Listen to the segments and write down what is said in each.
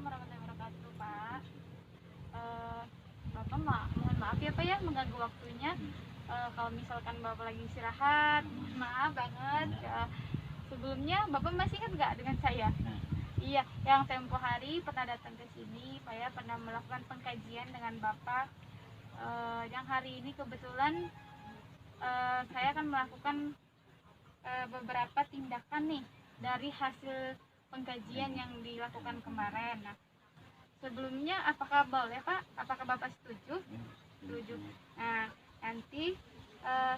Assalamualaikum warahmatullahi wabarakatuh, Pak. Eh, Bapak mohon maaf ya Pak ya mengganggu waktunya. Kalau misalkan Bapak lagi istirahat, maaf banget. Sebelumnya Bapak masih ingat nggak dengan saya? Iya, yang tempo hari pernah datang ke sini, Pak ya, pernah melakukan pengkajian dengan Bapak. Yang hari ini kebetulan saya akan melakukan beberapa tindakan nih dari hasil pengkajian yang dilakukan kemarin. Nah, sebelumnya apakah boleh Pak? Apakah Bapak setuju? Setuju. Nah, nanti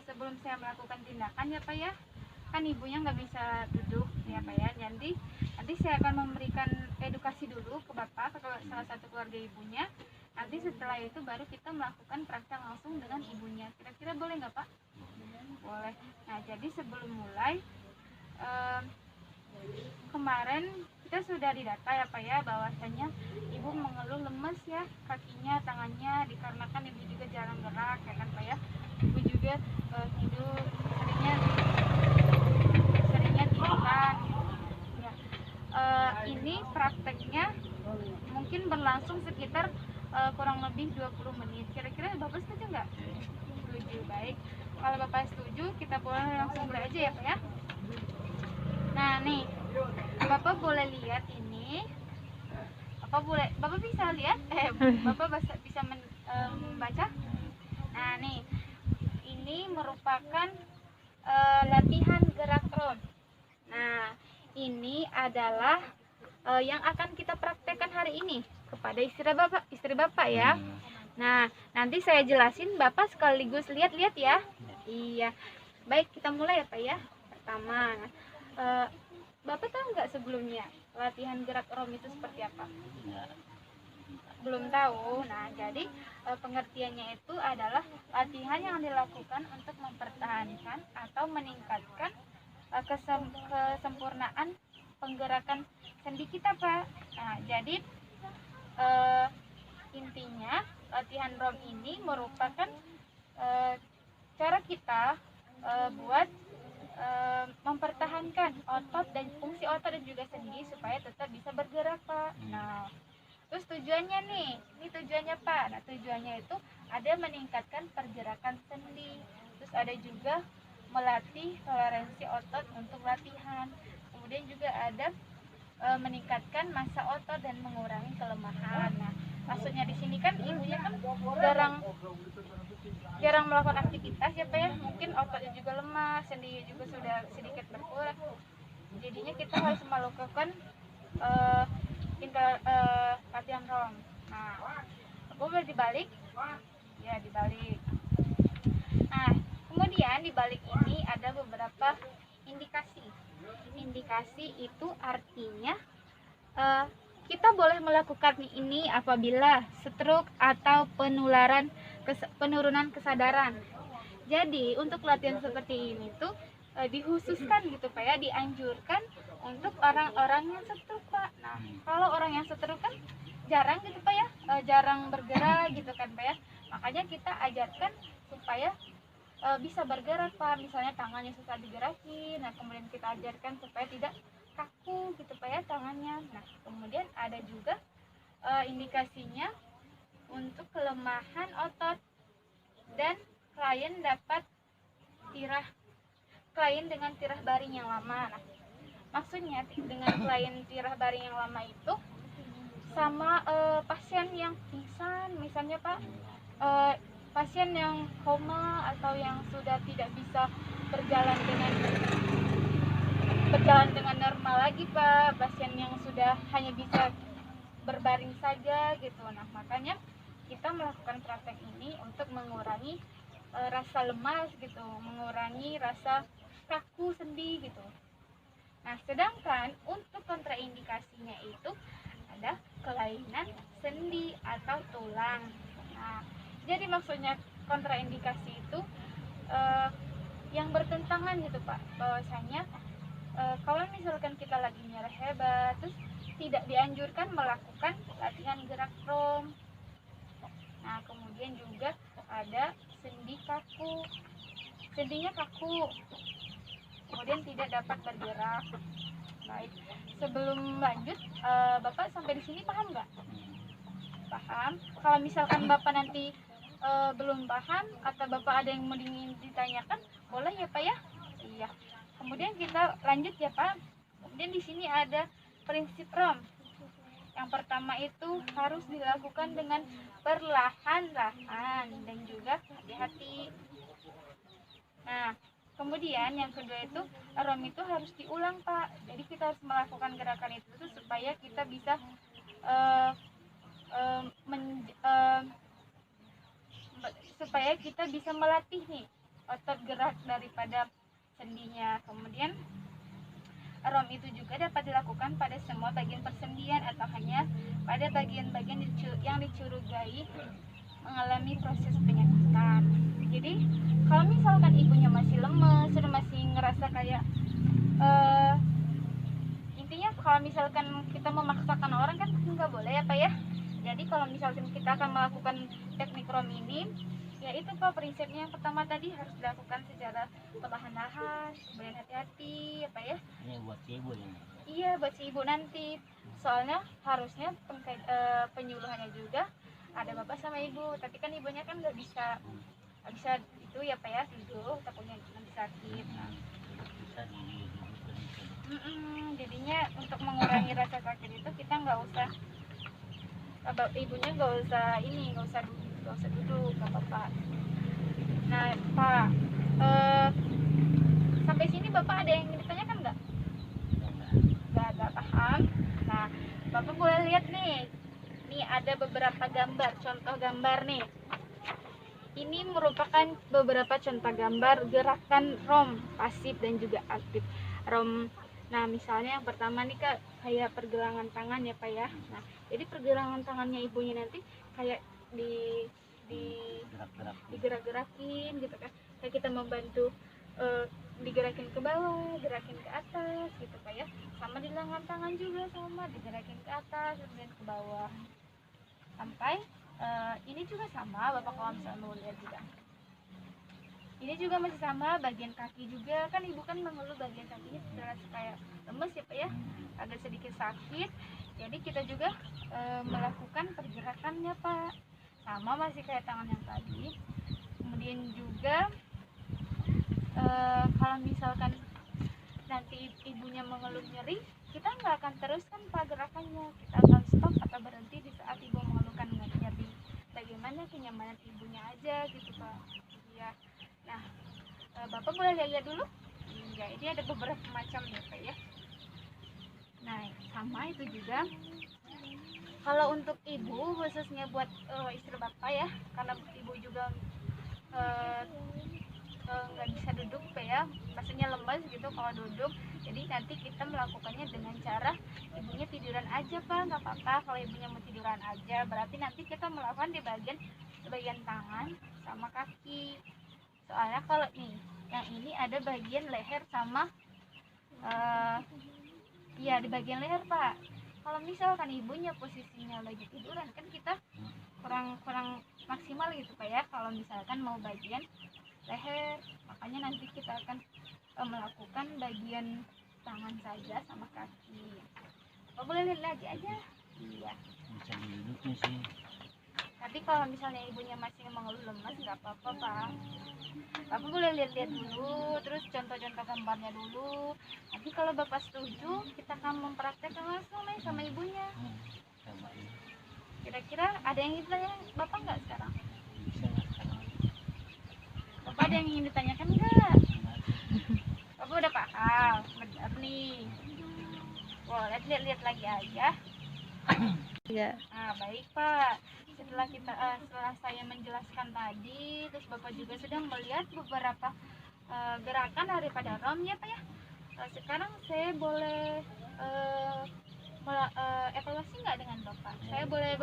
sebelum saya melakukan tindakan ya Pak ya, kan ibunya nggak bisa duduk ya Pak ya. Nanti saya akan memberikan edukasi dulu ke Bapak, ke salah satu keluarga ibunya. Nanti setelah itu baru kita melakukan praktek langsung dengan ibunya. Kira-kira boleh nggak Pak? Boleh. Nah, jadi sebelum mulai kemarin kita sudah didata ya Pak ya, bahwasanya ibu mengeluh lemes ya kakinya, tangannya, dikarenakan ibu juga jarang gerak ya kan Pak ya. Ibu juga tidur seringnya tiduran ya. Ini prakteknya mungkin berlangsung sekitar kurang lebih 20 menit. Kira-kira Bapak setuju nggak? Setuju. Baik, kalau Bapak setuju kita boleh langsung mulai aja ya Pak ya. Nah nih, Bapak boleh lihat ini. Bapak bisa lihat? Bapak bisa membaca? Nah nih, ini merupakan latihan gerak round. Nah, ini adalah yang akan kita praktekkan hari ini kepada istri Bapak ya. Nah, nanti saya jelasin, Bapak sekaligus lihat-lihat ya. Iya. Baik, kita mulai ya Pak ya. Pertama, Bapak tahu nggak sebelumnya latihan gerak rom itu seperti apa? Belum tahu. Nah, jadi pengertiannya itu adalah latihan yang dilakukan untuk mempertahankan atau meningkatkan kesempurnaan penggerakan sendi kita Pak. Nah, jadi intinya latihan rom ini merupakan cara kita buat mempertahankan otot dan fungsi otot dan juga sendi supaya tetap bisa bergerak Pak. Nah, terus tujuannya nih, ini tujuannya Pak. Nah, tujuannya itu ada meningkatkan pergerakan sendi, terus ada juga melatih toleransi otot untuk latihan, kemudian juga ada meningkatkan massa otot dan mengurangi kelemahan. Nah, maksudnya di sini kan ibunya kan jarang melakukan aktivitas ya Pak ya, mungkin ototnya juga lemah, sendi juga sudah sedikit berkurang, jadinya kita harus melakukan latihan rom. Nah, aku boleh dibalik ya, dibalik. Nah, kemudian dibalik ini ada beberapa indikasi. Indikasi itu artinya kita boleh melakukan ini apabila stroke atau penurunan kesadaran. Jadi untuk latihan seperti ini tuh dikhususkan gitu Pak ya, dianjurkan untuk orang-orang yang stroke Pak. Nah, kalau orang yang stroke kan jarang gitu Pak ya, jarang bergerak gitu kan Pak ya. Makanya kita ajarkan supaya bisa bergerak Pak, misalnya tangannya susah digerakin. Nah, kemudian kita ajarkan supaya tidak kaku gitu Pak ya tangannya. Nah, kemudian ada juga indikasinya untuk kelemahan otot dan klien dapat klien dengan tirah baring yang lama. Nah, maksudnya dengan klien tirah baring yang lama itu sama pasien yang pingsan misalnya Pak, pasien yang koma atau yang sudah tidak bisa berjalan dengan normal lagi Pak, pasien yang sudah hanya bisa berbaring saja gitu. Nah, makanya kita melakukan praktek ini untuk mengurangi rasa lemas gitu, mengurangi rasa kaku sendi gitu. Nah, sedangkan untuk kontraindikasinya itu ada kelainan sendi atau tulang. Nah, jadi maksudnya kontraindikasi itu yang bertentangan gitu Pak, bahwasanya kalau misalkan kita lagi nyerah hebat, terus tidak dianjurkan melakukan latihan gerak rom. Nah, kemudian juga ada sendinya kaku, kemudian tidak dapat bergerak. Baik. Sebelum lanjut, Bapak sampai di sini paham nggak? Paham. Kalau misalkan Bapak nanti belum paham atau Bapak ada yang mau ingin ditanyakan, boleh ya Pak ya? Iya. Kemudian kita lanjut ya Pak. Kemudian di sini ada prinsip ROM. Yang pertama itu harus dilakukan dengan perlahan-lahan dan juga hati-hati. Nah, kemudian yang kedua itu ROM itu harus diulang Pak. Jadi kita harus melakukan gerakan itu supaya kita bisa supaya kita bisa melatih nih otot gerak daripada sendinya. Kemudian ROM itu juga dapat dilakukan pada semua bagian persendian atau hanya pada bagian-bagian yang dicurigai mengalami proses penyakitan. Jadi kalau misalkan ibunya masih lemes, masih ngerasa kayak intinya kalau misalkan kita memaksakan orang kan nggak boleh ya Pak ya. Jadi kalau misalkan kita akan melakukan teknik ROM ini, ya itu Pak prinsipnya. Yang pertama tadi harus dilakukan secara perlahan-lahan, kemudian hati-hati ya Pak ya. Ini buat si ibu ini. Iya, buat si ibu nanti. Soalnya harusnya penyuluhannya juga ada bapak sama ibu, tapi kan ibunya kan nggak bisa itu ya Pak ya, duduk takutnya nanti sakit. Nah, Bisa jadinya untuk mengurangi rasa sakit itu kita nggak usah, ibunya nggak usah duduk nggak apa-apa. Nah Pak, sampai sini Bapak ada yang ditanyakan nggak? Nggak ada, paham. Nah Bapak boleh lihat nih ada beberapa gambar, contoh gambar nih. Ini merupakan beberapa contoh gambar gerakan ROM pasif dan juga aktif ROM. Nah misalnya yang pertama nih Kak, kayak pergelangan tangan ya Pak ya. Nah jadi pergelangan tangannya ibunya nanti kayak digerak-gerakin gitu kan, kayak kita membantu digerakin ke bawah, gerakin ke atas gitu Pak ya. Sama di lengan tangan juga sama, digerakin ke atas kemudian ke bawah sampai ini juga sama Bapak kalau misalnya mau lihat juga. Ini juga masih sama, bagian kaki juga kan ibu kan mengeluh bagian kakinya terasa kayak lemes ya Pak ya, agak sedikit sakit. Jadi kita juga melakukan pergerakannya Pak, sama masih kayak tangan yang tadi. Kemudian juga kalau misalkan nanti ibunya mengeluh nyeri, kita nggak akan teruskan Pak gerakannya, kita akan stop atau berhenti di saat ibu mengeluhkan nyeri. Bagaimana kenyamanan ibunya aja gitu Pak. Ya. Nah, Bapak boleh lihat dulu. Ya, ini ada beberapa macam ya Pak ya. Nah, sama itu juga. Kalau untuk ibu khususnya buat istri Bapak ya, karena ibu juga nggak bisa duduk Pak ya, maksudnya lemas gitu kalau duduk. Jadi nanti kita melakukannya dengan cara ibunya tiduran aja Pak, nggak apa-apa kalau ibunya mau tiduran aja. Berarti nanti kita melakukan di bagian tangan sama kaki. Soalnya kalau nih yang ini ada bagian leher sama ya di bagian leher Pak. Kalau misalkan ibunya posisinya lagi tiduran kan kita kurang maksimal gitu Pak ya, kalau misalkan mau bagian leher. Makanya nanti kita akan melakukan bagian tangan saja sama kaki. Bapak boleh lihat lagi aja. Iya, bisa didudukin sih. tapi kalau misalnya ibunya masih mengeluh lemas nggak apa-apa Pak. Bapak boleh lihat-lihat dulu, terus contoh-contoh gambarnya dulu. Nanti kalau Bapak setuju, kita akan mempraktekkan langsung nih sama ibunya. Sama ini. Kira-kira ada yang ingin ditanya Bapak nggak sekarang? Bisa nggak sekarang? Bapak ada yang ingin ditanyakan nggak? Bapak udah paham, benar nih. Boleh lihat-lihat lagi aja. Ya. Nah, baik Pak. Setelah saya menjelaskan tadi, terus Bapak juga sedang melihat beberapa gerakan daripada ROM ya Pak ya. Sekarang saya boleh evaluasi nggak dengan Bapak? Saya boleh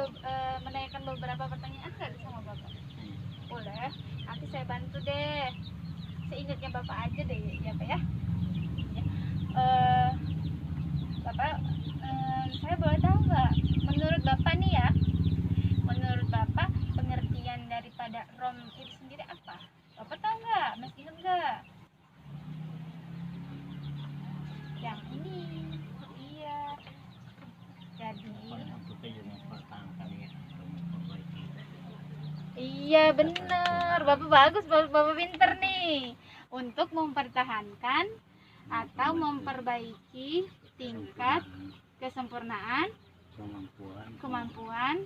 menanyakan beberapa pertanyaan nggak sama Bapak? Boleh. Nanti saya bantu deh. Seingatnya Bapak aja deh ya Pak ya. Bapak, saya boleh tahu nggak? Menurut Bapak nih ya, menurut Bapak pengertian daripada ROM itu sendiri apa? Bapak tahu nggak? Masih ingat nggak? Yang ini. Iya bener, Bapak bagus, Bapak pinter nih. Untuk mempertahankan atau memperbaiki tingkat kesempurnaan, kemampuan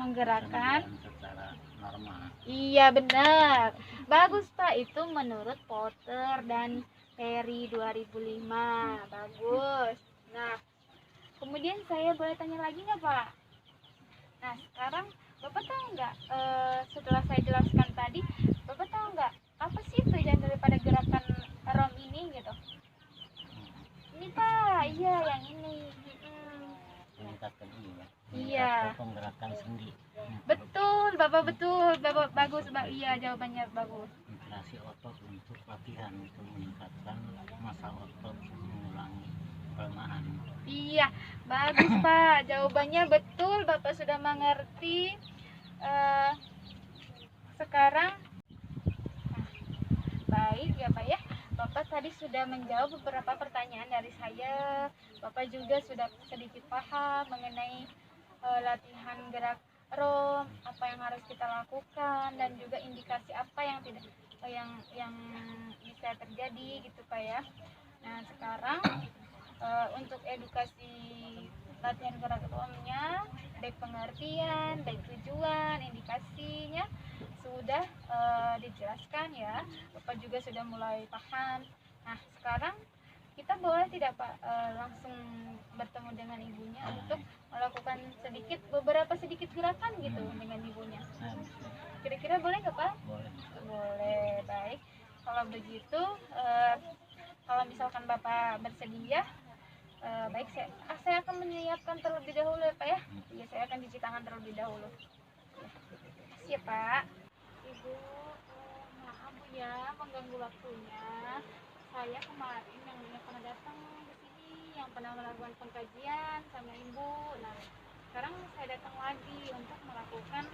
menggerakkan. secara normal. Iya benar. Bagus Pak, itu menurut Potter dan Perry 2005. Bagus. Nah, kemudian saya boleh tanya lagi nggak Pak? Nah, sekarang Bapak tahu nggak, setelah saya jelaskan tadi, Bapak tahu nggak apa sih tujuan daripada gerakan ROM ini gitu? Ini Pak, iya yang ini. Meningkatkan ini ya. Iya. Meningkatkan penggerakan sendi. Betul, Bapak betul, Bapak bagus, Iya jawabannya bagus. Konsentrasi otot untuk latihan untuk meningkatkan massa otot, mengurangi pelemahan. Iya, bagus Pak. Jawabannya betul, Bapak sudah mengerti. Sekarang, baik ya Pak ya. Bapak tadi sudah menjawab beberapa pertanyaan dari saya. Bapak juga sudah sedikit paham mengenai latihan gerak ROM, apa yang harus kita lakukan, dan juga indikasi apa yang tidak yang bisa terjadi gitu Pak ya. Nah sekarang untuk edukasi latihan gerak ROM-nya, baik pengertian, baik tujuan, indikasinya sudah dijelaskan ya. Bapak juga sudah mulai paham. Nah sekarang kita boleh tidak Pak langsung bertemu dengan ibunya untuk melakukan beberapa sedikit gerakan gitu dengan ibunya. Kira-kira boleh nggak Pak? Boleh. Boleh, baik. Kalau begitu, kalau misalkan Bapak bersedia, baik saya akan menyiapkan terlebih dahulu ya Pak ya. Iya, saya akan cuci tangan terlebih dahulu. Makasih ya Pak. Ibu, maaf Bu ya mengganggu waktunya. Saya kemarin yang pernah datang ke sini, yang pernah melakukan pengkajian sama Ibu. Nah, sekarang saya datang lagi untuk melakukan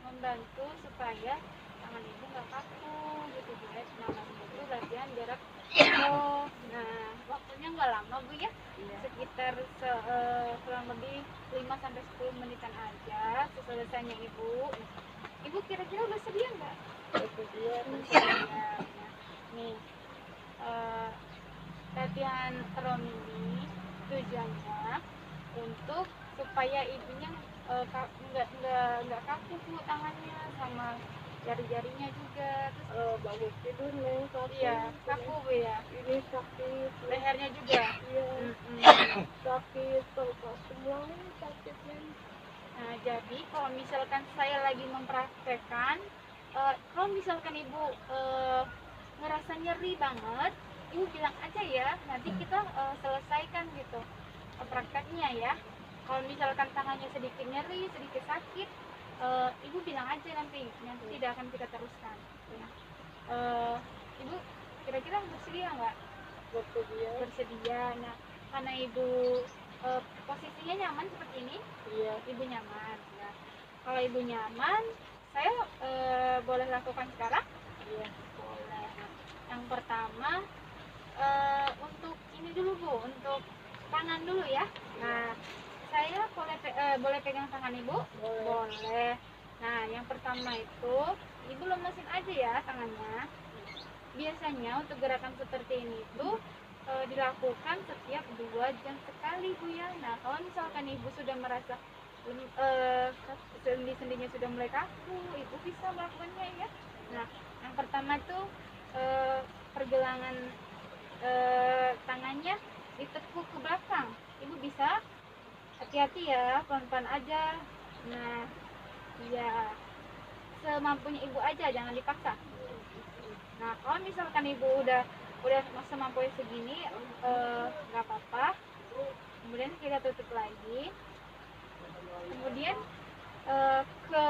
membantu supaya tangan Ibu nggak kaku gitu Bu ya. Namanya itu latihan jarak jauh. Nah, waktunya nggak lama Bu ya. Sekitar kurang lebih 5-10 menitan aja selesainya Ibu. Ibu kira-kira udah sedia nggak? Sedia. Nih, latihan ROM ini tujuannya untuk supaya ibunya nggak kaku Bu tangannya sama jari-jarinya juga. Terus bangun tidur nih kaku. Iya, kaku Bu ya. Ini sakit. Lehernya juga. Iya. Sakit, semuanya sakit nih. Nah, jadi kalau misalkan saya lagi mempraktekkan, kalau misalkan Ibu ngerasa nyeri banget, Ibu bilang aja ya, nanti kita selesaikan gitu prakteknya ya. Kalau misalkan tangannya sedikit nyeri, sedikit sakit, Ibu bilang aja nanti tidak akan kita teruskan ya. Ibu kira-kira bersedia nggak? Bersedia. Nah, karena Ibu posisinya nyaman seperti ini, iya. Ibu nyaman ya. Kalau Ibu nyaman, saya boleh lakukan sekarang? Iya, boleh. Yang pertama untuk ini dulu Bu, untuk tangan dulu ya. Nah, saya boleh pegang tangan Ibu? Boleh. Nah, yang pertama itu Ibu lemesin aja ya tangannya. Biasanya untuk gerakan seperti ini itu dilakukan setiap 2 jam sekali Bu ya. Nah, kalau misalkan Ibu sudah merasa sendi-sendinya sudah mulai kaku, Ibu bisa melakukannya ya. Nah, yang pertama itu pergelangan tangannya ditekuk ke belakang. Ibu bisa hati-hati ya, pelan-pelan aja. Nah, iya, semampunya Ibu aja, jangan dipaksa. Nah, kalau misalkan Ibu udah semampunya segini, nggak apa-apa. Kemudian kita tutup lagi. Kemudian ke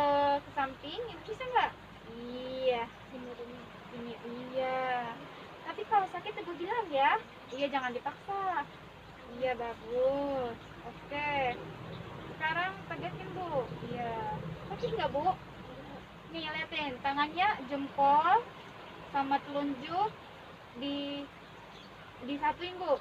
samping, Ibu bisa nggak? Iya, ini iya. Tapi kalau sakit Ibu bilang ya. Iya, jangan dipaksa. Iya, bagus. Oke. Sekarang tegasin Bu. Iya. Sakit nggak Bu? Nih liatin, tangannya jempol sama telunjuk disatuin Bu.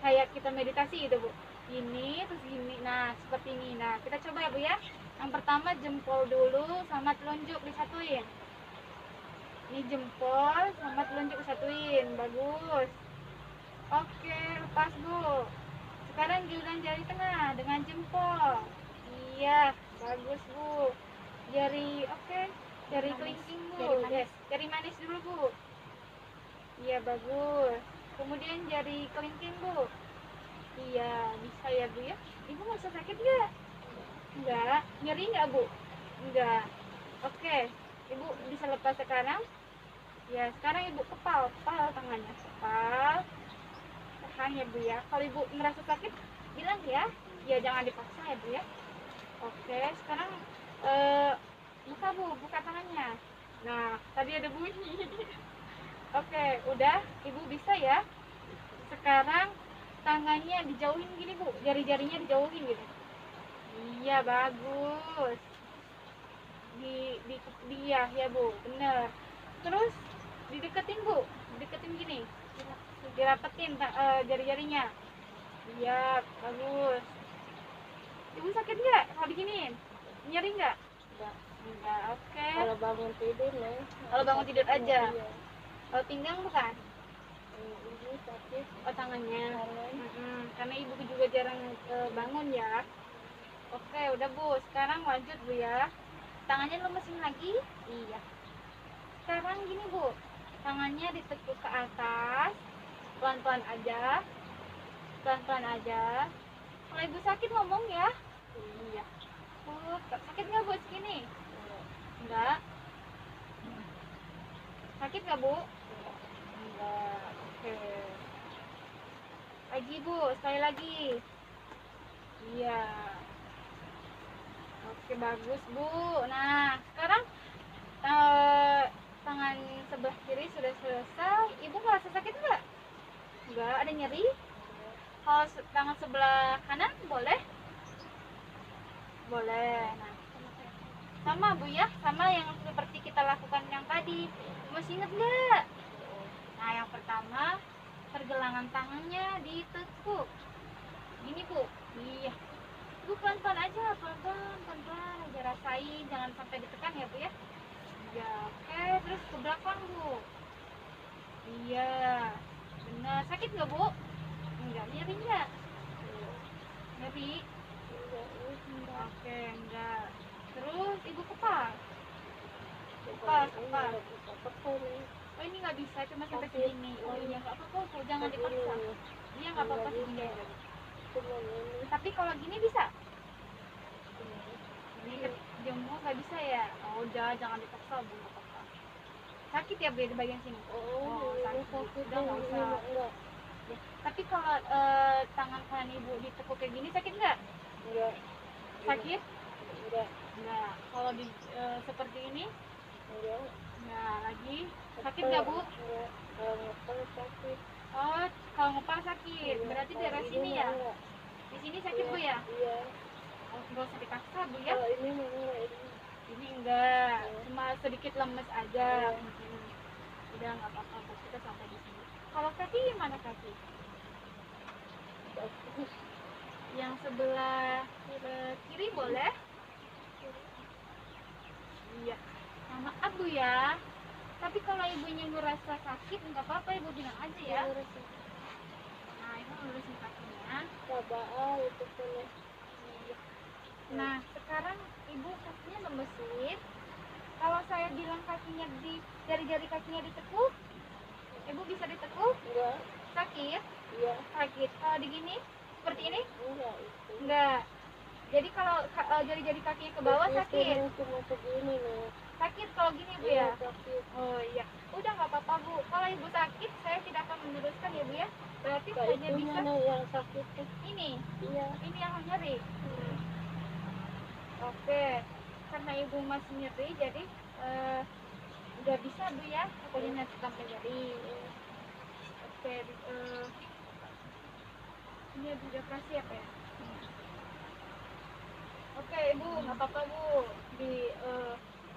Kayak kita meditasi gitu Bu. Gini terus gini, nah seperti ini. Nah kita coba ya Bu ya. Yang pertama jempol dulu sama telunjuk disatuin. Ini jempol sama telunjuk disatuin, bagus. Oke, lepas Bu. Sekarang giliran jari tengah dengan jempol. Iya, bagus Bu. Jari, oke, jari kelingking Bu. Jari manis dulu Bu. Iya, bagus. Kemudian jari kelingking Bu. Iya, bisa ya Bu ya. Ibu merasa sakit nggak? Enggak. Nyeri nggak Bu? Enggak. Oke, Ibu bisa lepas sekarang. Ya, sekarang Ibu kepal tangannya. Kepal. Tahan ya Bu ya. Kalau Ibu merasa sakit, bilang ya. Ya, jangan dipaksa ya Bu ya. Oke, sekarang buka Bu, buka tangannya. Nah, tadi ada bunyi. Oke, udah. Ibu bisa ya. Sekarang tangannya dijauhin gini Bu, jari-jarinya dijauhin gitu. Iya, bagus. Ya Bu, bener. Terus dideketin Bu, dideketin gini, dirapetin jari-jarinya. Iya, bagus. Ibu sakit nggak kalau diginiin? Nyeri nggak? Enggak, oke. Kalau bangun tidur nih. Kalau bangun tidur aja. Iya. Kalau pinggang bukan? Ini sakit Oh, tangannya. tangan. Karena ibu juga jarang bangun ya. Oke, udah Bu. Sekarang lanjut Bu ya. Tangannya lemesin lagi. Iya. Sekarang gini Bu. Tangannya ditekuk ke atas. Pelan-pelan aja. Pelan-pelan aja. Kalau ibu sakit ngomong ya. Iya. Bu, sakit nggak Bu segini? Enggak. Sakit nggak Bu? Enggak. Oke. Lagi Bu, sekali lagi. Iya. Oke, bagus Bu. Nah, sekarang tangan sebelah kiri sudah selesai. Ibu ngerasa sakit nggak? Enggak, ada nyeri? Kalau tangan sebelah kanan boleh? Boleh. Nah, sama Bu ya, sama yang seperti kita lakukan yang tadi. Masih inget nggak? Nah, yang pertama pergelangan tangannya ditekuk. Gini Bu. Iya. Bu, pelan-pelan aja, pelan-pelan aja, rasain, jangan sampai ditekan ya Bu ya. Iya, oke, terus ke belakang Bu. Iya, benar. Sakit nggak Bu? Enggak, nyeri nggak? Nyeri? Oke, enggak. Terus ibu kepal. Kepal. Oh, ini nggak bisa, cuma sampai segini. Oh iya, nggak apa-apa Bu, jangan dipaksa. Iya, nggak apa-apa segini. Tapi kalau gini bisa? Jempol nggak bisa ya? Oh, udah, jangan dipaksa Bu, nggak apa-apa. Sakit ya Bu di bagian sini? Oh, sakit. Udah nggak usah. Ya. Tapi kalau tangan kanan ibu ditekuk kayak gini sakit nggak? Enggak. Sakit? Enggak. Nah, kalau di seperti ini? Enggak. Nah, lagi sakit nggak Bu? Enggak. Kalau ngepel sakit. Oh, kalau ngepal sakit. Berarti daerah sini ya? Enggak. Di sini sakit Bu ya? Iya. Oh, nggak usah dipaksa Bu ya? Kalau ini mana ini? Ini enggak, cuma sedikit lemes aja. Iya. Udah nggak apa-apa Bu, kita sampai di sini. Kalau kaki gimana kaki? Bagus. Yang sebelah kiri boleh? Iya. Nah, maaf Bu ya. Tapi kalau ibunya merasa sakit nggak apa-apa, ibu bilang aja ya. Nah, ibu lurusin kakinya. Coba itu boleh. Nah, sekarang ibu kakinya lemesin. Kalau saya bilang kakinya jari-jari kakinya ditekuk, ibu bisa ditekuk? Enggak. Sakit? Iya. Sakit. Kalau digini, seperti ini? Enggak itu. Enggak. Jadi kalau jari-jari kakinya ke bawah sakit. Cuma segini nih. Sakit kalau gini Bu ya? Sakit. Oh iya. Udah nggak apa-apa Bu. Kalau ibu sakit, saya tidak akan meneruskan ya Bu ya. Berarti Kayak hanya itu bisa mana yang sakit tuh? ini. Iya. Ini yang nyeri. Oke. Karena ibu masih nyeri, jadi udah bisa Bu ya. Pokoknya nanti sampai nyeri. Oke. Ini udah kasih apa ya? Oke Ibu, nggak apa-apa Bu.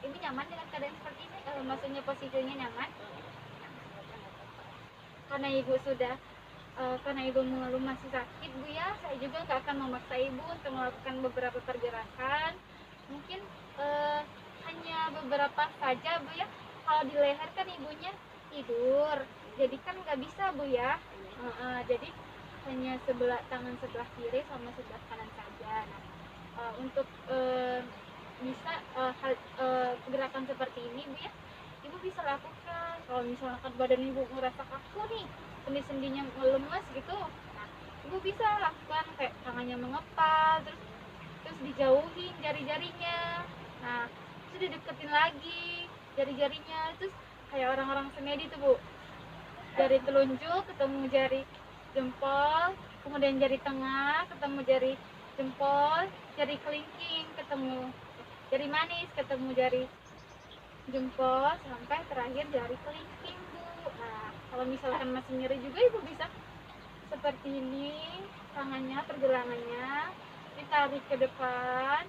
Ibu nyaman dengan keadaan seperti ini? Maksudnya posisinya nyaman? Karena Ibu sudah karena ibu mengeluh masih sakit bu ya, saya juga nggak akan memaksa ibu untuk melakukan beberapa pergerakan. Mungkin hanya beberapa saja bu ya. Kalau di leher kan ibunya tidur, jadi kan nggak bisa bu ya. Jadi hanya tangan sebelah kiri sama sebelah kanan saja. Nah, untuk bisa gerakan seperti ini bu ya, ibu bisa lakukan. Kalau misalkan badan ibu merasa kaku nih, sendi-sendinya lemas gitu, nah ibu bisa lakukan kayak tangannya mengepal, terus dijauhin jari-jarinya, nah terus dideketin lagi jari-jarinya, terus kayak orang-orang semedi tuh bu, jari telunjuk ketemu jari jempol, kemudian jari tengah ketemu jari jempol, jari kelingking ketemu jari manis, ketemu jari jempol, sampai terakhir jari kelingking bu. Nah kalau misalkan masih nyeri juga ibu bisa seperti ini, tangannya pergelangannya ditarik ke depan,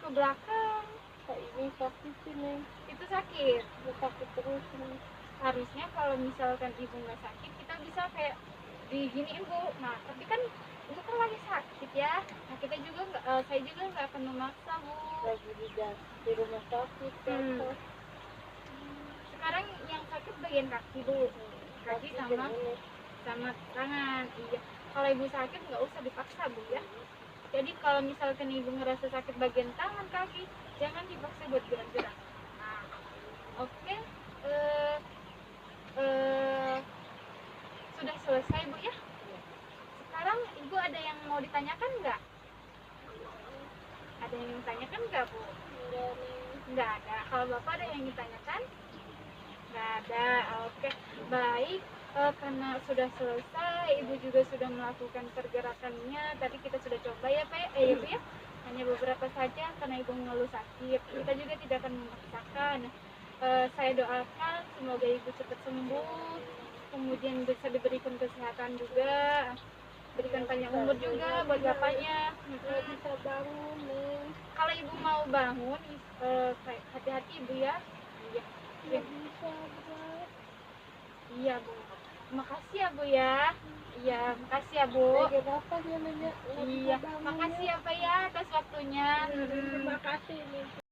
ke belakang. Ini sakit sih Neng. Itu sakit. Sakit terus Neng. Harusnya kalau misalkan ibu nggak sakit kita bisa kayak diginiin bu. Nah tapi kan ibu kan lagi sakit ya. Nah kita juga nggak, saya juga nggak akan memaksa bu. Lagi di rumah sakit jatuh. Sekarang yang sakit bagian kaki bu, kaki sama tangan. Iya. Kalau ibu sakit nggak usah dipaksa bu ya. Jadi kalau misalkan ibu ngerasa sakit bagian tangan, kaki, jangan dipaksa buat gerak-gerak. Nah, oke. Sudah selesai bu ya. Sekarang ibu ada yang mau ditanyakan nggak? Ada yang ditanyakan nggak bu? Nggak ada. Kalau bapak ada yang ditanyakan? Nggak ada. Oke, baik. Karena sudah selesai, ibu juga sudah melakukan pergerakannya. Tadi kita sudah coba ya pak, ibu ya. Hanya beberapa saja karena ibu mengeluh sakit. Kita juga tidak akan memaksakan. Saya doakan semoga ibu cepat sembuh, kemudian bisa diberikan kesehatan juga, berikan panjang umur juga buat bapaknya. Nggak bisa bangun Neng. Kalau ibu mau bangun, hati-hati ibu ya. Iya. Nggak bisa berat. Iya bu. Makasih ya bu ya. Iya, makasih ya bu. Kenapa dia nanya? Iya, makasih ya pak ya atas waktunya. Terima kasih Neng.